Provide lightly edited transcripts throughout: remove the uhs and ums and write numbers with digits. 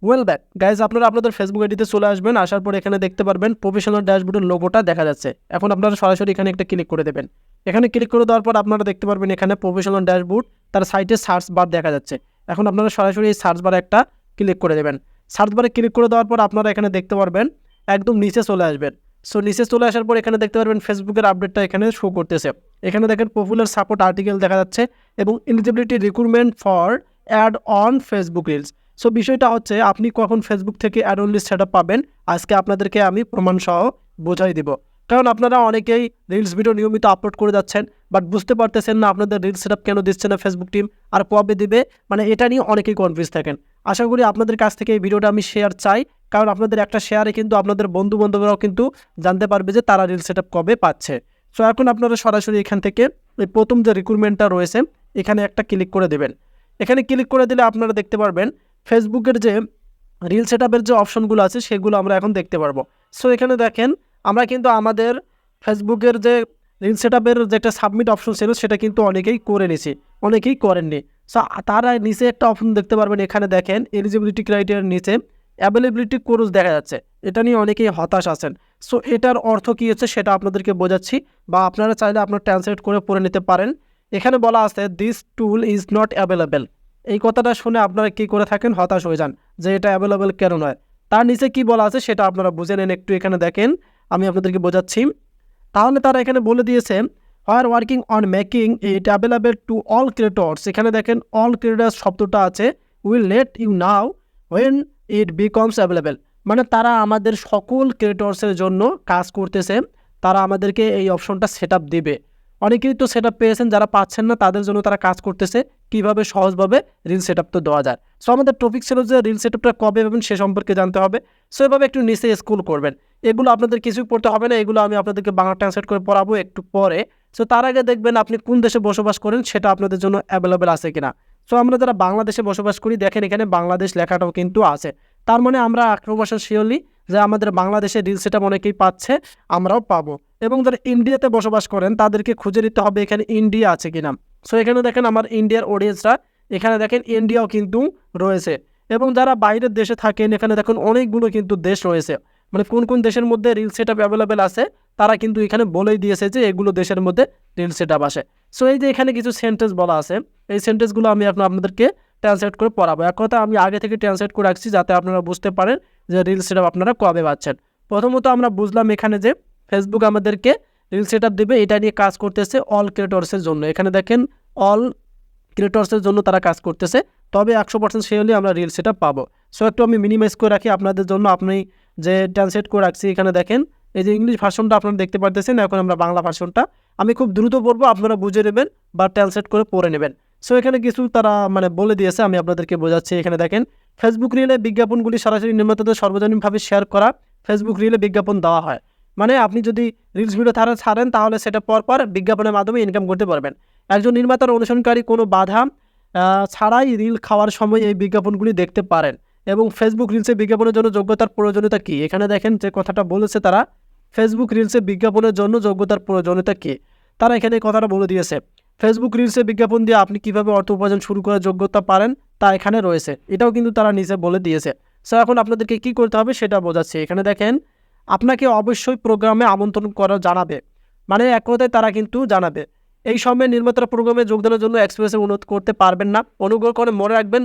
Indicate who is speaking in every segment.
Speaker 1: Well back guys, আপনারা আপনাদের Facebook আইডিতে চলে আসবেন। আসার পর এখানে দেখতে পারবেন প্রফেশনাল ড্যাশবোর্ডের লোগোটা দেখা যাচ্ছে। এখন আপনারা সরাসরি এখানে একটা ক্লিক করে দেবেন। এখানে ক্লিক করে দেওয়ার পর আপনারা দেখতে পারবেন এখানে প্রফেশনাল ড্যাশবোর্ড, তার সাইটে সার্চ বার দেখা যাচ্ছে। এখন আপনারা সরাসরি এই সার্চ বারে একটা ক্লিক করে দেবেন। সার্চ বারে ক্লিক করে দেওয়ার পর আপনারা এখানে দেখতে পারবেন একদম নিচে চলে আসবেন। সো নিচে চলে আসার পর এখানে দেখতে পারবেন ফেসবুকের আপডেটটা এখানে শো করতেছে। এখানে দেখেন পপুলার সাপোর্ট আর্টিকেল দেখা যাচ্ছে এবং eligibility recruitment for ad on Facebook reels. So বিষয়টা হচ্ছে আপনি কখন ফেসবুক থেকে ad on list set up পাবেন, আজকে আপনাদেরকে আমি প্রমাণ সহ বোঝাই দিব। কারণ আপনারা অনেকেই রিলস ভিডিও নিয়মিত আপলোড করে যাচ্ছেন, বাট বুঝতে পারতেছেন না আপনাদের রিলস সেট আপ কেন দিচ্ছে না ফেসবুক টিম, আর কবে দিবে, মানে এটা নিয়ে অনেকেই কনফিউজ থাকেন। আশা করি আপনাদের কাছ থেকে এই ভিডিওটা আমি শেয়ার চাই, কারণ আপনাদের একটা শেয়ারে কিন্তু আপনাদের বন্ধু বান্ধবরাও কিন্তু জানতে পারবে যে তারা রিলস সেট আপ কবে পাচ্ছে। সো এখন আপনারা সরাসরি এখান থেকে এই প্রথম যে রিক্রুটমেন্টটা রয়েছে এখানে একটা ক্লিক করে দেবেন। এখানে ক্লিক করে দিলে আপনারা দেখতে পারবেন ফেসবুকের যে রিল সেট আপের যে অপশনগুলো আছে সেগুলো আমরা এখন দেখতে পারবো। সো এখানে দেখেন আমরা কিন্তু আমাদের ফেসবুকের যে রিল সেট আপের যেটা সাবমিট অপশন ছিল সেটা কিন্তু অনেকেই করে নিয়েছি, অনেকেই করেননি। সো তারা নিচে একটা অপশন দেখতে পারবেন, এখানে দেখেন এলিজিবিলিটি ক্রাইটেরিয়ার নিচে অ্যাভেলেবিলিটি কোর্স দেখা যাচ্ছে। এটা নিয়ে অনেকেই হতাশ আছেন। সো এটার অর্থ কী হচ্ছে সেটা আপনাদেরকে বোঝাচ্ছি, বা আপনারা চাইলে আপনার ট্রান্সলেট করে পড়ে নিতে পারেন। এখানে বলা আছে this tool is not available. এই কথাটা শুনে আপনারা কী করে থাকেন, হতাশ হয়ে যান যে এটা অ্যাভেলেবেল কেন নয়। তার নিচে কি বলা আছে সেটা আপনারা বুঝে নেন একটু। এখানে দেখেন আমি আপনাদেরকে বোঝাচ্ছি। তাহলে তারা এখানে বলে দিয়েছে where working on making it available to all creators. এখানে দেখেন অল ক্রিয়েটর্স শব্দটা আছে, will let you know when it becomes available. মানে তারা আমাদের সকল ক্রিয়েটর্সের জন্য কাজ করতেছে, তারা আমাদেরকে এই অপশনটা সেট আপ দেবে। অনেকেই তো সেট আপ পেয়েছেন, যারা পাচ্ছেন না তাদের জন্য তারা কাজ করতেছে কীভাবে সহজভাবে রিল সেট আপ তো দেওয়া যায়। সো আমাদের টপিক ছিল যে রিল সেট আপটা কবে পাবেন সে সম্পর্কে জানতে হবে। সো এভাবে একটু নিচে স্ক্রল করবেন। এগুলো আপনাদের কিছুই পড়তে হবে না, এগুলো আমি আপনাদেরকে বাংলা ট্রান্সলেট করে পড়াবো একটু পরে। সো তার আগে দেখবেন আপনি কোন দেশে বসবাস করেন সেটা আপনাদের জন্য অ্যাভেলেবেল আছে কিনা। সো আমরা যারা বাংলাদেশে বসবাস করি দেখেন এখানে বাংলাদেশ লেখাটাও কিন্তু আছে। তার মানে আমরা 18% শিওরলি যে আমাদের বাংলাদেশে রিল সেট আপ অনেকেই পাচ্ছে, আমরাও পাবো। এবং যারা ইন্ডিয়াতে বসবাস করেন তাদেরকে খুঁজে নিতে হবে এখানে ইন্ডিয়া আছে কিনা। সো এখানে দেখেন আমার ইন্ডিয়ার অডিয়েন্সরা, এখানে দেখেন ইন্ডিয়াও কিন্তু রয়েছে। এবং যারা বাইরের দেশে থাকেন এখানে দেখুন অনেকগুলো কিন্তু দেশ রয়েছে, মানে কোন কোন দেশের মধ্যে রিল সেট আপ অ্যাভেলেবেল আছে তারা কিন্তু এখানে বলেই দিয়েছে যে এগুলো দেশের মধ্যে রিল সেট আপ আসে। সো এই যে এখানে কিছু সেন্টেন্স বলা আছে, এই সেন্টেন্সগুলো আমি এখন আপনাদেরকে ট্রান্সলেট করে পড়াবো। এক কথা আমি আগে থেকে ট্রান্সলেট করে রাখছি যাতে আপনারা বুঝতে পারেন যে রিল সেট আপ আপনারা কবে পাচ্ছেন। প্রথমত আমরা বুঝলাম এখানে যে ফেসবুক আমাদেরকে রিল সেট আপ দেবে, এটা নিয়ে কাজ করতেছে অল ক্রিয়েটর্সের জন্য। এখানে দেখেন অল ক্রিয়েটর্সের জন্য তারা কাজ করতেছে, তবে 100% শিওরলি আমরা রিল সেট আপ পাবো। সো একটু আমি মিনিমাইজ করে রাখি আপনাদের জন্য। আপনি যে ট্রান্সলেট করে রাখছি এখানে দেখেন এই যে ইংলিশ ভার্সনটা আপনারা দেখতে পারতেছেন, এখন আমরা বাংলা ভার্সনটা আমি খুব দ্রুত পড়বো, আপনারা বুঝে নেবেন বা ট্রান্সলেট করে পড়ে নেবেন। সো এখানে কিছু তারা মানে বলে দিয়েছে, আমি আপনাদেরকে বোঝাচ্ছি। এখানে দেখেন ফেসবুক রিলে বিজ্ঞাপনগুলি সরাসরি নির্মাতাদের সর্বজনীনভাবে শেয়ার করা। ফেসবুক রিলে বিজ্ঞাপন দেওয়া হয়, মানে আপনি যদি রিলস ভিডিও ছাড়েন তাহলে সেটা পরপর বিজ্ঞাপনের মাধ্যমে ইনকাম করতে পারবেন। একজন নির্মাতার অনুসরণকারী কোনো বাধা ছাড়াই রিল খাওয়ার সময় এই বিজ্ঞাপনগুলি দেখতে পারেন। এবং ফেসবুক রিলসে বিজ্ঞাপনের জন্য যোগ্যতার প্রয়োজনীয়তা কী, এখানে দেখেন যে কথাটা বলেছে তারা, ফেসবুক রিলসে বিজ্ঞাপনের জন্য যোগ্যতার প্রয়োজনীয়তা কী, তারা এখানে কথাটা বলে দিয়েছে। ফেসবুক রিলসে বিজ্ঞাপন দিয়ে আপনি কীভাবে অর্থ উপার্জন শুরু করার যোগ্যতা পারেন তা এখানে রয়েছে, এটাও কিন্তু তারা নিচে বলে দিয়েছে। সো এখন আপনাদেরকে কী করতে হবে সেটা বোঝাচ্ছে। এখানে দেখেন আপনাকে অবশ্যই প্রোগ্রামে আমন্ত্রণ করা জানাবে, মানে এক কথায় তারা কিন্তু জানাবে। এই সময় নির্মাতারা প্রোগ্রামে যোগদানের জন্য এক্সপ্রেসে অনুরোধ করতে পারবেন না। অনুগ্রহ করে মনে রাখবেন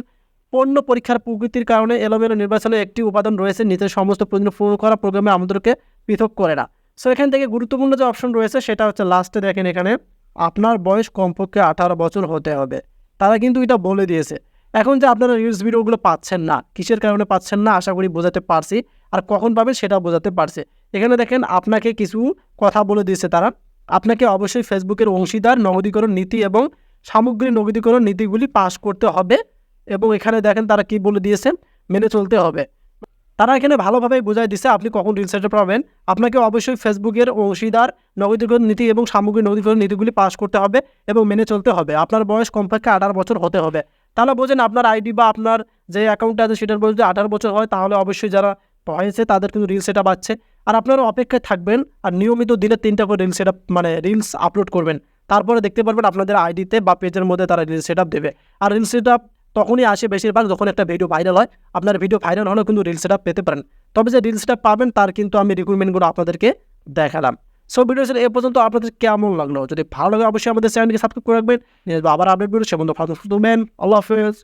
Speaker 1: পণ্য পরীক্ষার প্রকৃতির কারণে এলোমেলো নির্বাচনে একটি উপাদান রয়েছে, নিচের সমস্ত প্রয়োজন পূরণ করা প্রোগ্রামে আমন্ত্রণকে পৃথক করে না। সো এখান থেকে গুরুত্বপূর্ণ যে অপশন রয়েছে সেটা হচ্ছে লাস্টে দেখেন এখানে আপনার বয়স কমপক্ষে 18 বছর হতে হবে, তারা কিন্তু এটা বলে দিয়েছে। এখন যে আপনারা রিলস ভিডিওগুলো পাচ্ছেন না, কিসের কারণে পাচ্ছেন না আশা করি বোঝাতে পারছি, আর কখন পাবেন সেটা বোঝাতে পারছে। এখানে দেখেন আপনাকে কিছু কথা বলে দিয়েছে তারা, আপনাকে অবশ্যই ফেসবুকের অংশীদার নগদীকরণ নীতি এবং সামগ্রিক নগদীকরণ নীতিগুলি পাস করতে হবে। এবং এখানে দেখেন তারা কি বলে দিয়েছে, মেনে চলতে হবে। তারা এখানে ভালোভাবেই বোঝাই দিচ্ছে আপনি কখন রিল সেট আপ পাবেন। আপনাকে অবশ্যই ফেসবুকের অংশীদার নগদীকরণ নীতি এবং সামগ্রিক নগদীকরণ নীতিগুলি পাস করতে হবে এবং মেনে চলতে হবে। আপনার বয়স কমপক্ষে 18 বছর হতে হবে। তাহলে বোঝেন আপনার আইডি বা আপনার যে অ্যাকাউন্টটা আছে সেটার বয়স যদি 18 বছর হয় তাহলে অবশ্যই যারা হয়েছে তাদের কিন্তু রিল সেট আপ আছে। আর আপনারা অপেক্ষায় থাকবেন আর নিয়মিত দিনে 3টা করে রিল সেট আপ মানে রিলস আপলোড করবেন, তারপরে দেখতে পারবেন আপনাদের আইডিতে বা পেজের মধ্যে তারা রিল সেট আপ দেবে। আর রিল সেট আপ তখনই আসে বেশিরভাগ যখন একটা ভিডিও ভাইরাল হয়। আপনার ভিডিও ভাইরাল হলেও কিন্তু রিল সেটআপ পেতে পারেন। তবে যে রিল সেটআপ পাবেন তার কিন্তু আমি রিকোয়ারমেন্টগুলো আপনাদেরকে দেখালাম। সো ভিডিও ছিল এ পর্যন্ত। আপনাদের কেমন লাগলো? যদি ভালো লাগে অবশ্যই আমাদের চ্যানেলকে সাবস্ক্রাইব করে রাখবেন। আবার আপডেট ভিডিও সে পর্যন্ত ভালো থাকবেন। আল্লাহ হাফেজ।